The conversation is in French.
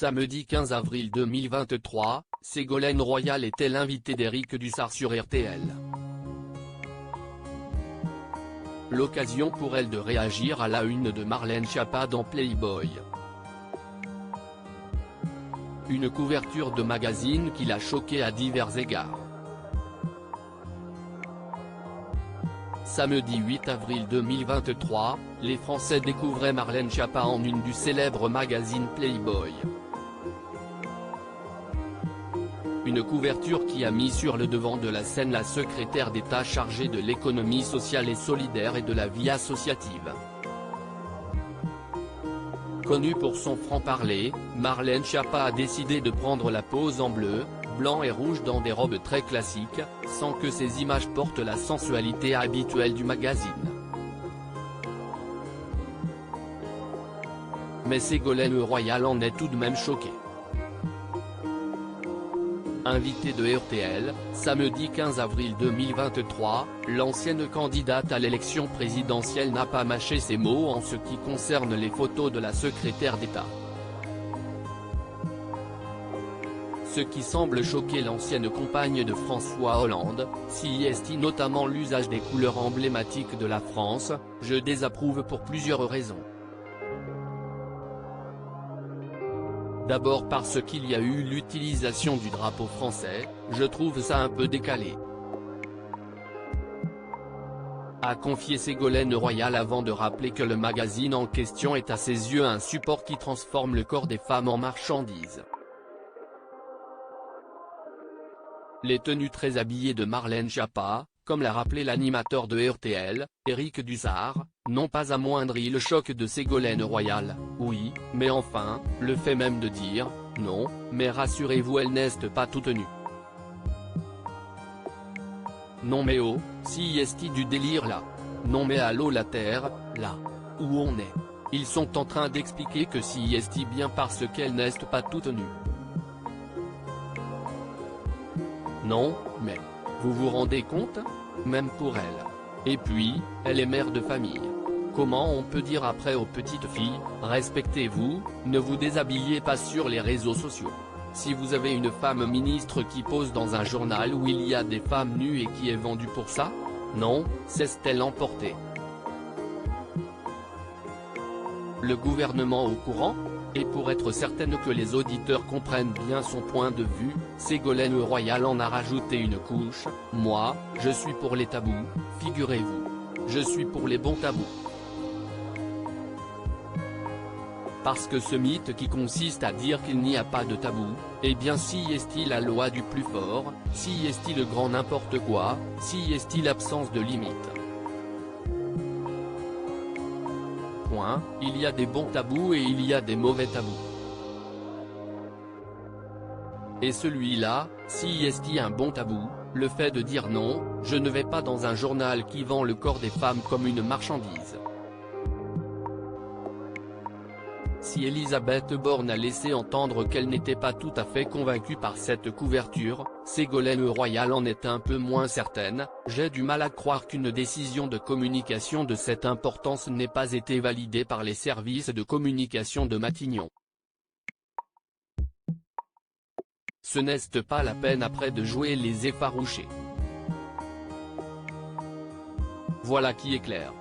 Samedi 15 avril 2023, Ségolène Royal était l'invitée d'Éric Dussart sur RTL. L'occasion pour elle de réagir à la une de Marlène Schiappa dans Playboy. Une couverture de magazine qui l'a choquée à divers égards. Samedi 8 avril 2023, les Français découvraient Marlène Schiappa en une du célèbre magazine Playboy. Une couverture qui a mis sur le devant de la scène la secrétaire d'État chargée de l'économie sociale et solidaire et de la vie associative. Connue pour son franc-parler, Marlène Schiappa a décidé de prendre la pose en bleu, blanc et rouge dans des robes très classiques, sans que ces images portent la sensualité habituelle du magazine. Mais Ségolène Royal en est tout de même choquée. Invitée de RTL, samedi 15 avril 2023, l'ancienne candidate à l'élection présidentielle n'a pas mâché ses mots en ce qui concerne les photos de la secrétaire d'État. Ce qui semble choquer l'ancienne compagne de François Hollande, s'y est notamment l'usage des couleurs emblématiques de la France, je désapprouve pour plusieurs raisons. D'abord parce qu'il y a eu l'utilisation du drapeau français, je trouve ça un peu décalé. A confié Ségolène Royal avant de rappeler que le magazine en question est à ses yeux un support qui transforme le corps des femmes en marchandises. Les tenues très habillées de Marlène Schiappa, comme l'a rappelé l'animateur de RTL, Éric Dussart, n'ont pas amoindri le choc de Ségolène Royal. Oui, mais enfin, le fait même de dire « non, mais rassurez-vous elle n'est pas toute nue ». Non mais oh, si est du délire là. Non mais allô la terre, là. Où on est. Ils sont en train d'expliquer que si est bien parce qu'elle n'est pas toute nue. Non, mais, vous vous rendez compte? Même pour elle. Et puis, elle est mère de famille. Comment on peut dire après aux petites filles, respectez-vous, ne vous déshabillez pas sur les réseaux sociaux. Si vous avez une femme ministre qui pose dans un journal où il y a des femmes nues et qui est vendue pour ça? Non, c'est-elle emportée. Le gouvernement au courant? Et pour être certaine que les auditeurs comprennent bien son point de vue, Ségolène Royal en a rajouté une couche, moi, je suis pour les tabous, figurez-vous. Je suis pour les bons tabous. Parce que ce mythe qui consiste à dire qu'il n'y a pas de tabou, eh bien si est-il la loi du plus fort, si est-il le grand n'importe quoi, si est-il l'absence de limite. Point, il y a des bons tabous et il y a des mauvais tabous. Et celui-là, si est un bon tabou, le fait de dire non, je ne vais pas dans un journal qui vend le corps des femmes comme une marchandise. Si Elisabeth Borne a laissé entendre qu'elle n'était pas tout à fait convaincue par cette couverture, Ségolène Royal en est un peu moins certaine. J'ai du mal à croire qu'une décision de communication de cette importance n'ait pas été validée par les services de communication de Matignon. Ce n'est pas la peine après de jouer les effarouchés. Voilà qui est clair.